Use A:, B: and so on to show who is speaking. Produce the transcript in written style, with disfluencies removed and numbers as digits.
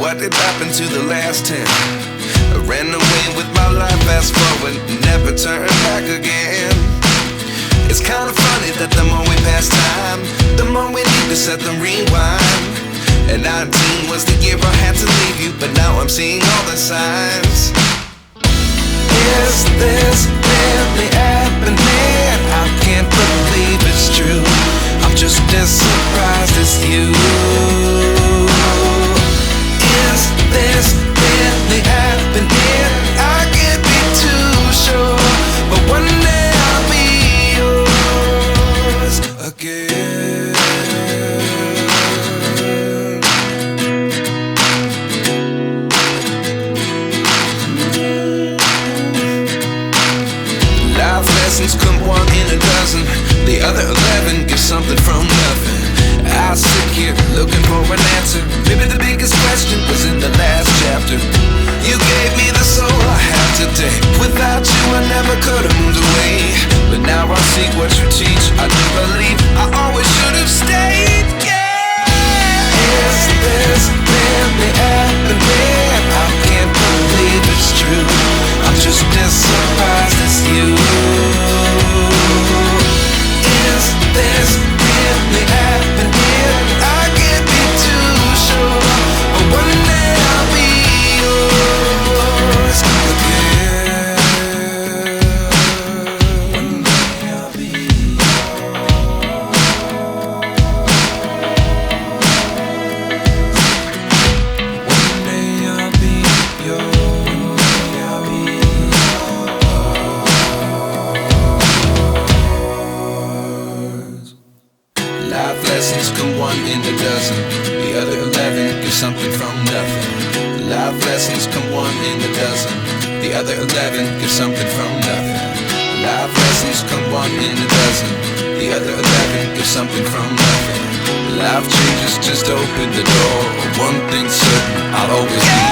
A: what did happen to the last 10? I ran away with my life, fast forward, never turn back again. It's kind of funny that the more we pass time, the more we need to set them rewind. And 19 was the year I had to leave you, but now I'm seeing all the signs. Is this really happening? I can't believe it's true. I'm just as surprised as you. Is this really happening? I can't be too sure, but one day I'll be yours again. Life lessons come one in a dozen. The other 11 get something from nothing. I sit here looking for an answer. Maybe the biggest question was in the last chapter. You gave me the soul I have today. Without you I never could have moved away. But now I see what you teach. I do believe I always should have stayed. Yeah. Is this really happening? I can't believe it's true. I'm just as surprised as you. Is this really happening? I can't be too sure, but one day I'll be yours again. One day I'll be yours. One day I'll be yours. One day I'll be yours. Life lessons come one in a dozen. The other 11 give something from nothing. Life lessons come one in a dozen. The other 11 give something from nothing. Life lessons come one in a dozen. The other 11 give something from nothing. Life changes just open the door. One thing's certain, I'll always be